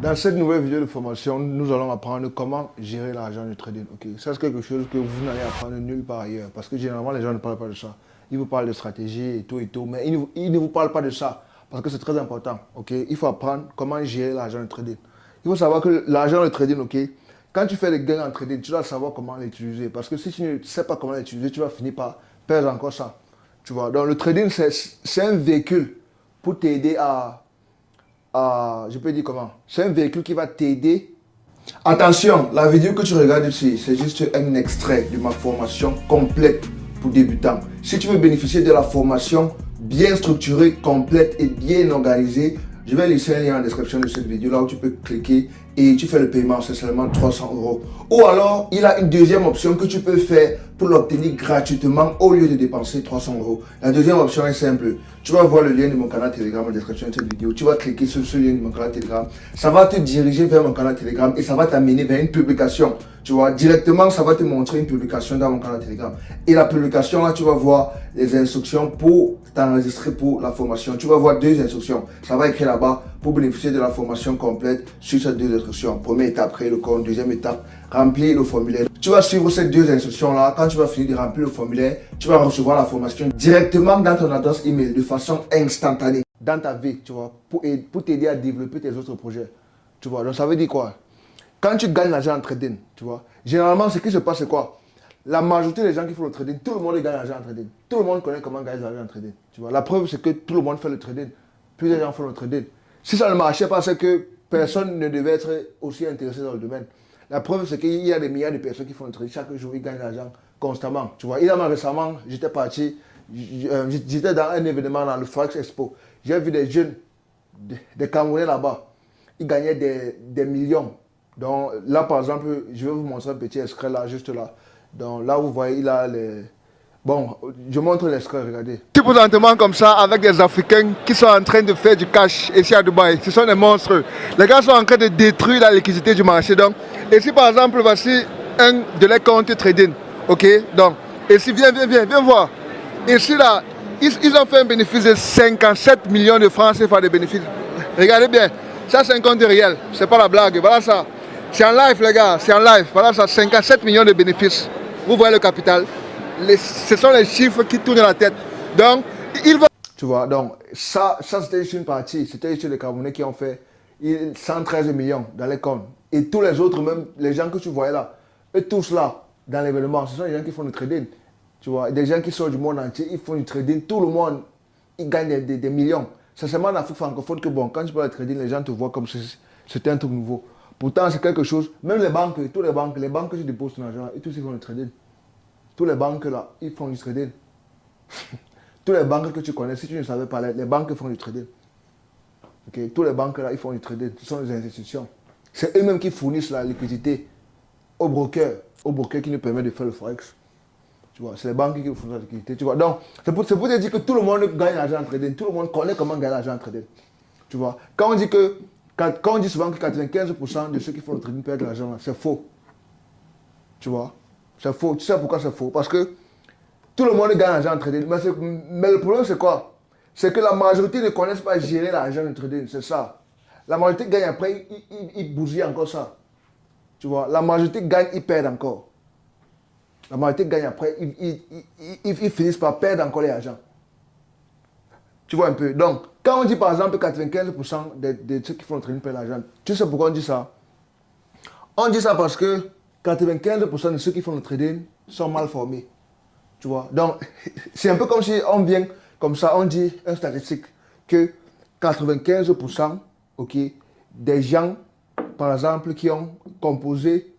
Dans cette nouvelle vidéo de formation, nous allons apprendre comment gérer l'argent du trading. Ok, ça c'est quelque chose que vous n'allez apprendre nulle part ailleurs. Parce que généralement, les gens ne parlent pas de ça. Ils vous parlent de stratégie et tout, mais ils ne vous parlent pas de ça. Parce que c'est très important. Ok, il faut apprendre comment gérer l'argent du trading. Il faut savoir que l'argent du trading, ok, quand tu fais des gains en trading, tu dois savoir comment l'utiliser. Parce que si tu ne sais pas comment l'utiliser, tu vas finir par perdre encore ça. Tu vois, donc le trading, c'est un véhicule pour t'aider je peux dire comment? C'est un véhicule qui va t'aider. Attention, la vidéo que tu regardes ici, c'est juste un extrait de ma formation complète pour débutants. Si tu veux bénéficier de la formation bien structurée, complète et bien organisée, je vais laisser un lien en description de cette vidéo là où tu peux cliquer et tu fais le paiement, c'est seulement 300 euros. Ou alors, il a une deuxième option que tu peux faire pour l'obtenir gratuitement au lieu de dépenser 300 euros. La deuxième option est simple. Tu vas voir le lien de mon canal Telegram en description de cette vidéo. Tu vas cliquer sur ce lien de mon canal Telegram. Ça va te diriger vers mon canal Telegram et ça va t'amener vers une publication. Tu vois, directement, ça va te montrer une publication dans mon canal Telegram. Et la publication, là, tu vas voir les instructions pour t'enregistrer pour la formation. Tu vas voir deux instructions. Ça va écrire là-bas pour bénéficier de la formation complète sur ces deux instructions. Première étape, créer le compte. Deuxième étape, remplir le formulaire. Tu vas suivre ces deux instructions-là. Quand tu vas finir de remplir le formulaire, tu vas recevoir la formation directement dans ton adresse email de façon instantanée dans ta vie, tu vois, pour t'aider à développer tes autres projets. Tu vois, donc ça veut dire quoi? Quand tu gagnes l'argent en trading, tu vois, généralement, ce qui se passe, c'est quoi? La majorité des gens qui font le trading, tout le monde gagne l'argent en trading. Tout le monde connaît comment gagner l'argent en trading. Tu vois, la preuve, c'est que tout le monde fait le trading. Plusieurs gens font le trading. Si ça ne marchait pas, c'est que personne ne devait être aussi intéressé dans le domaine. La preuve, c'est qu'il y a des milliards de personnes qui font le trading. Chaque jour, ils gagnent l'argent constamment. Tu vois, récemment, j'étais parti, j'étais dans un événement dans le Forex Expo. J'ai vu des jeunes, des Camerounais là-bas. Ils gagnaient des millions. Donc là, par exemple, je vais vous montrer un petit extrait là, juste là. Donc là, vous voyez, il a les... Bon, je montre l'extrait, regardez. Tout présentement comme ça, avec des Africains qui sont en train de faire du cash ici à Dubaï. Ce sont des monstres. Les gars sont en train de détruire la liquidité du marché. Donc, ici par exemple, voici un de leurs comptes trading. Ok, donc, ici, viens voir. Ici là, ils ont fait un bénéfice de 57 millions de francs CFA de bénéfices. Regardez bien, ça c'est un compte réel, c'est pas la blague, voilà ça. C'est en live les gars, c'est en live, voilà ça, 57 millions de bénéfices. Vous voyez le capital, ce sont les chiffres qui tournent la tête. Donc, ils vont... Tu vois, donc ça c'était juste une partie, c'était juste les Camerounais qui ont fait 113 millions dans les comptes. Et tous les autres, même les gens que tu voyais là, eux tous là, dans l'événement, ce sont les gens qui font le trading. Tu vois, des gens qui sont du monde entier, ils font du trading, tout le monde, ils gagnent des millions. C'est seulement en Afrique francophone que bon, quand tu parles de trading, les gens te voient comme si c'était un truc nouveau. Pourtant, c'est quelque chose, même les banques, toutes les banques que tu déposes ton argent, ils tous ils font du trading. Toutes les banques là, ils font du trading. Toutes les banques que tu connais, si tu ne savais pas, les banques font du trading. Okay? Toutes les banques là, ils font du trading. Ce sont des institutions. C'est eux-mêmes qui fournissent la liquidité aux brokers qui nous permettent de faire le forex. Tu vois, c'est les banques qui font la liquidité. Tu vois, donc, c'est pour te dire que tout le monde gagne l'argent en trading. Tout le monde connaît comment gagner l'argent en trading. Tu vois, quand on dit souvent que 95% de ceux qui font le trading perdent de l'argent, c'est faux. Tu vois, c'est faux. Tu sais pourquoi c'est faux? Parce que tout le monde gagne l'argent en trading. Mais le problème, c'est quoi? C'est que la majorité ne connaissent pas gérer l'argent en trading. C'est ça. La majorité gagne après, ils bousillent encore ça. Tu vois, la majorité gagne, ils perdent encore. La majorité gagne après, ils finissent par perdre encore l'argent. Tu vois un peu. Donc, quand on dit par exemple 95% de ceux qui font le trading perdent l'argent, tu sais pourquoi on dit ça? On dit ça parce que 95% de ceux qui font le trading sont mal formés. Tu vois. Donc, c'est un peu comme si on vient, comme ça, on dit une statistique que 95% ok, des gens, par exemple, qui ont composé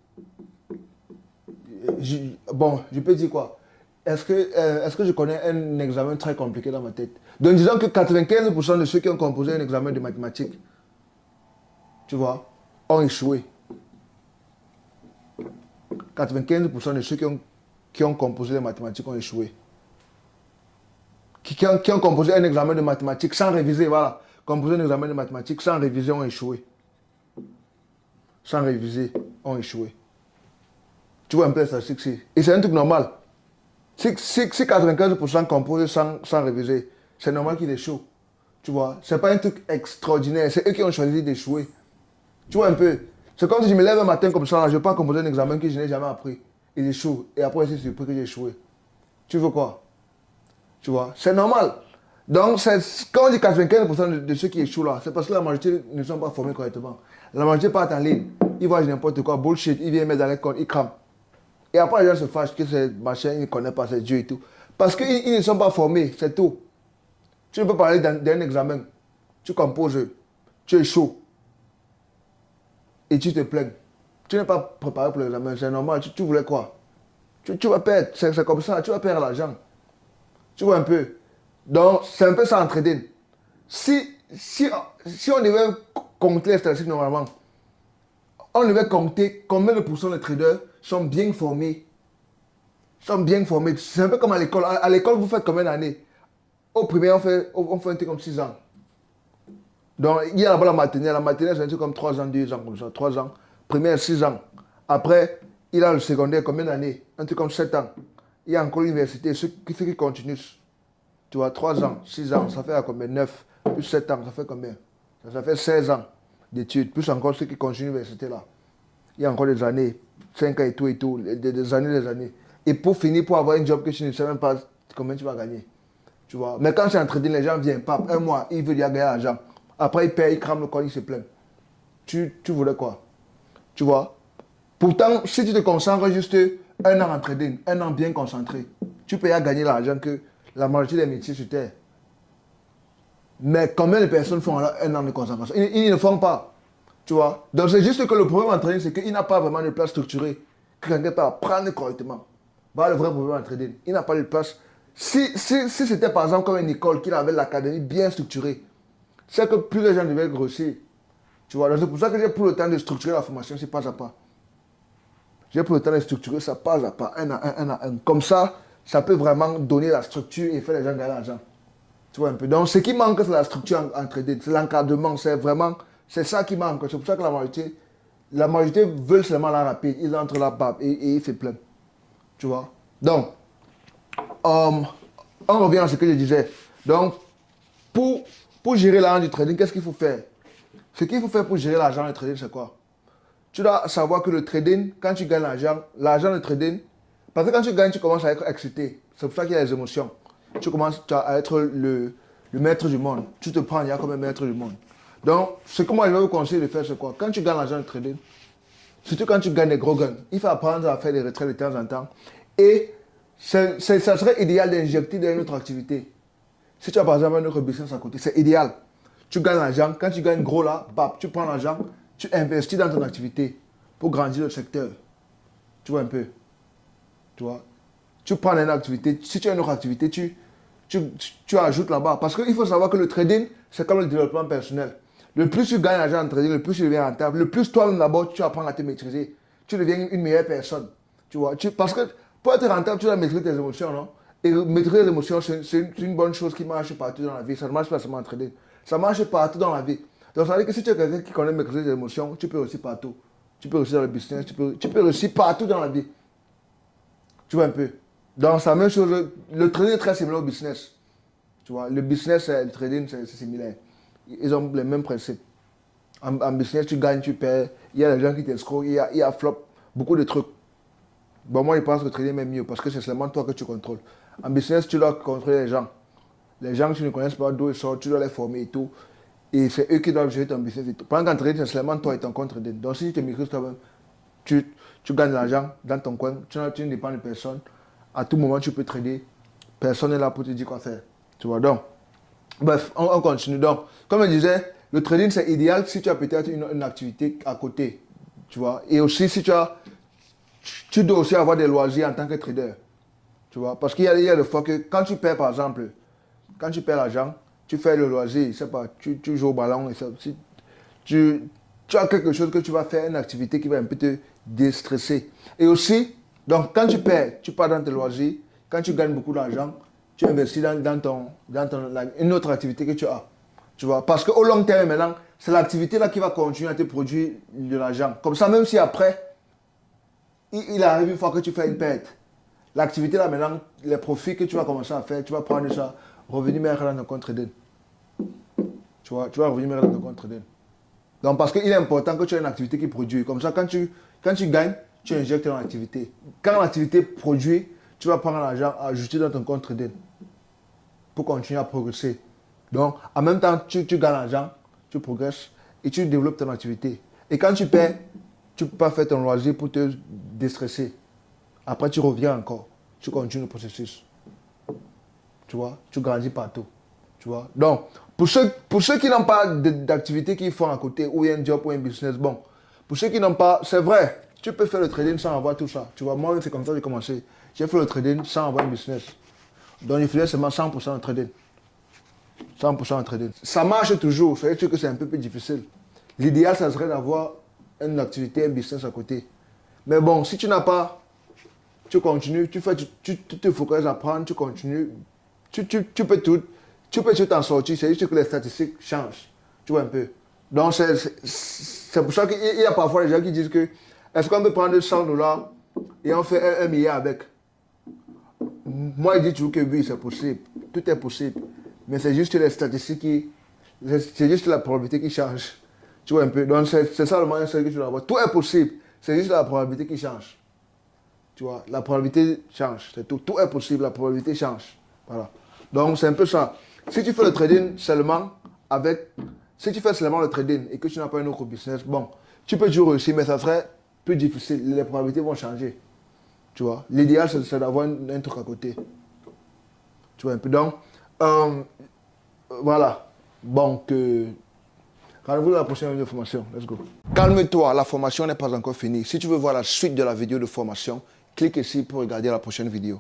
je peux dire quoi? Est-ce que je connais un examen très compliqué dans ma tête? Donc disons que 95% de ceux qui ont composé un examen de mathématiques, tu vois, ont échoué. 95% de ceux qui ont composé les mathématiques ont échoué. Qui ont composé un examen de mathématiques sans réviser, voilà. Composé un examen de mathématiques sans réviser ont échoué. Sans réviser ont échoué. Tu vois un peu ça, et c'est un truc normal. Si 95% composent sans réviser, c'est normal qu'ils échouent. Tu vois, c'est pas un truc extraordinaire. C'est eux qui ont choisi d'échouer. Tu vois un peu. C'est comme si je me lève un matin comme ça, là, je pars composer un examen que je n'ai jamais appris. Et j'échoue. Et après, je suis surpris que j'ai échoué. Tu veux quoi? Tu vois? C'est normal. Donc, quand on dit 95% de ceux qui échouent là, c'est parce que la majorité ne sont pas formés correctement. La majorité part en ligne. Ils voient n'importe quoi, bullshit, ils viennent mettre dans les comptes, ils crament. Et après, les gens se fâchent que c'est machin, ils ne connaissent pas, c'est Dieu et tout. Parce qu'ils ne sont pas formés, c'est tout. Tu ne peux pas aller d'un examen. Tu composes, tu échoues et tu te plains. Tu n'es pas préparé pour l'examen, c'est normal. Tu voulais quoi? Tu vas perdre, c'est comme ça, tu vas perdre l'argent. Tu vois un peu. Donc, c'est un peu ça en trading. Si on devait compter les statistiques normalement, on devait compter combien de pourcents des traders sont bien formés. Sont bien formés. C'est un peu comme à l'école. À l'école, vous faites combien d'années? Au primaire, on fait un truc comme 6 ans. Donc, il y a là-bas la maternelle. La maternelle, c'est un truc comme 3 ans, 2 ans, comme ça. 3 ans. Primaire, 6 ans. Après, il a le secondaire, combien d'années? Un truc comme 7 ans. Il y a encore l'université, ceux qui continuent. Tu vois, 3 ans, 6 ans, ça fait à combien? 9 plus 7 ans, ça fait combien? Ça fait 16 ans d'études, plus encore ceux qui continuent l'université là. Il y a encore des années, 5 ans et tout, des années, des années. Et pour finir, pour avoir un job que tu ne sais même pas combien tu vas gagner. Tu vois. Mais quand c'est en trading, les gens viennent, pas un mois, ils veulent déjà gagner l'argent. Après, ils payent, ils crament le corps, ils se plaignent. Tu voulais quoi? Tu vois. Pourtant, si tu te concentres juste 1 an en trading, 1 an bien concentré, tu peux y gagner l'argent que la majorité des métiers sur Terre. Mais combien de personnes font alors 1 an de concentration? Ils ne font pas. Tu vois. Donc c'est juste que le problème en trading, c'est qu'il n'a pas vraiment de place structurée. Que quelqu'un peut apprendre correctement. Voilà le vrai problème en trading. Il n'a pas de place. Si c'était par exemple comme une école qui avait l'académie bien structurée, c'est que plus les gens devaient grossir. Tu vois. Donc c'est pour ça que j'ai pris le temps de structurer la formation, c'est pas à pas. J'ai pris le temps de structurer ça pas à pas, un à un. Comme ça peut vraiment donner la structure et faire les gens gagner l'argent. Tu vois un peu. Donc, ce qui manque, c'est la structure en trading. C'est l'encadrement. C'est ça qui manque. C'est pour ça que la majorité veulent seulement la rapide. Ils entrent là-bas et ils se plaignent. Tu vois. Donc, on revient à ce que je disais. Donc, pour gérer l'argent du trading, qu'est-ce qu'il faut faire? Ce qu'il faut faire pour gérer l'argent du trading, c'est quoi? Tu dois savoir que le trading, quand tu gagnes l'argent du trading, parce que quand tu gagnes, tu commences à être excité. C'est pour ça qu'il y a les émotions. Tu commences à être le maître du monde. Tu te prends comme un maître du monde. Donc, ce que moi je vais vous conseiller de faire, c'est quoi? Quand tu gagnes l'argent du trading, surtout quand tu gagnes des gros gains, il faut apprendre à faire des retraits de temps en temps. Et ça serait idéal d'injecter dans une autre activité. Si tu as par exemple un autre business à côté, c'est idéal. Tu gagnes l'argent, quand tu gagnes gros là, bap, tu prends l'argent, tu investis dans ton activité pour grandir le secteur. Tu vois un peu. Tu vois. Tu prends une activité, si tu as une autre activité, tu ajoutes là-bas. Parce qu'il faut savoir que le trading, c'est comme le développement personnel. Le plus tu gagnes l'argent en trading, le plus tu deviens rentable. Le plus toi-même d'abord, tu apprends à te maîtriser. Tu deviens une meilleure personne. Tu vois. Parce que pour être rentable, tu dois maîtriser tes émotions, non? Et maîtriser les émotions, c'est une bonne chose qui marche partout dans la vie. Ça ne marche pas seulement en trading. Ça marche partout dans la vie. Donc ça veut dire que si tu es quelqu'un qui connaît maîtriser les émotions, tu peux réussir partout. Tu peux réussir dans le business, tu peux réussir partout dans la vie. Tu vois un peu. Donc, c'est la même chose. Le trading est très similaire au business. Tu vois, le business et le trading, c'est similaire. Ils ont les mêmes principes. En business, tu gagnes, tu perds. Il y a des gens qui t'escroquent, il y a flop, beaucoup de trucs. Bon, moi, je pense que le trading est mieux parce que c'est seulement toi que tu contrôles. En business, tu dois contrôler les gens. Les gens que tu ne connais pas d'où ils sortent, tu dois les former et tout. Et c'est eux qui doivent gérer ton business et tout. Pendant qu'en trading, c'est seulement toi et ton compte trading. Donc, si tu te maîtrises toi-même, tu gagnes de l'argent dans ton coin, tu ne dépends de personne. À tout moment, tu peux trader. Personne n'est là pour te dire quoi faire. Tu vois, donc, bref, on continue. Donc, comme je disais, le trading, c'est idéal si tu as peut-être une activité à côté. Tu vois, et aussi si tu dois aussi avoir des loisirs en tant que trader. Tu vois, parce qu'il y a des fois que quand tu perds, par exemple, quand tu perds l'argent, tu fais le loisir, je sais pas, tu joues au ballon, et ça, si tu as quelque chose que tu vas faire, une activité qui va un peu te déstresser. Et aussi, donc quand tu perds, tu pars dans tes loisirs. Quand tu gagnes beaucoup d'argent, tu investis une autre activité que tu as. Tu vois, parce qu'au long terme, maintenant, c'est l'activité là qui va continuer à te produire de l'argent. Comme ça, même si après, il arrive une fois que tu fais une perte, l'activité là maintenant, les profits que tu vas commencer à faire, tu vas prendre ça, revenir mettre dans ton compte trading. Tu vois, tu vas revenir mettre dans ton compte trading. Donc, parce qu'il est important que tu aies une activité qui produit. Comme ça, quand tu gagnes, tu injectes dans l'activité. Quand l'activité produit, tu vas prendre l'argent, ajouter dans ton compte trading pour continuer à progresser. Donc, en même temps, tu gagnes l'argent, tu progresses et tu développes ton activité. Et quand tu perds, tu ne peux pas faire ton loisir pour te déstresser. Après, tu reviens encore. Tu continues le processus. Tu vois, tu grandis partout. Tu vois. Donc, pour ceux qui n'ont pas d'activité qu'ils font à côté, ou un job ou un business, bon, pour ceux qui n'ont pas, c'est vrai, tu peux faire le trading sans avoir tout ça. Tu vois, moi, c'est comme ça que j'ai commencé. J'ai fait le trading sans avoir un business. Donc, je faisais seulement 100% de trading. 100% de trading. Ça marche toujours, c'est sûr que c'est un peu plus difficile. L'idéal, ça serait d'avoir une activité, un business à côté. Mais bon, si tu n'as pas, tu continues, tu te focalises à apprendre, tu continues, tu peux tout, tu peux tout t'en sortir, c'est juste que les statistiques changent, tu vois un peu. Donc c'est pour ça qu'il y a parfois des gens qui disent que est-ce qu'on peut prendre 100 dollars et on fait 1 milliard avec? Moi, je dis toujours que oui, c'est possible, tout est possible, mais c'est juste les statistiques c'est juste la probabilité qui change, tu vois un peu. Donc c'est ça le moyen que tu dois avoir. Tout est possible, c'est juste la probabilité qui change. Tu vois, la probabilité change, c'est tout. Tout est possible, la probabilité change. Voilà. Donc, c'est un peu ça. Si tu fais le trading seulement si tu fais seulement le trading et que tu n'as pas un autre business, bon, tu peux toujours réussir, mais ça serait plus difficile. Les probabilités vont changer. Tu vois, l'idéal, c'est d'avoir un truc à côté. Tu vois un peu. Donc, voilà. Donc, rendez-vous dans la prochaine vidéo de formation. Let's go. Calme-toi, la formation n'est pas encore finie. Si tu veux voir la suite de la vidéo de formation, clique ici pour regarder la prochaine vidéo.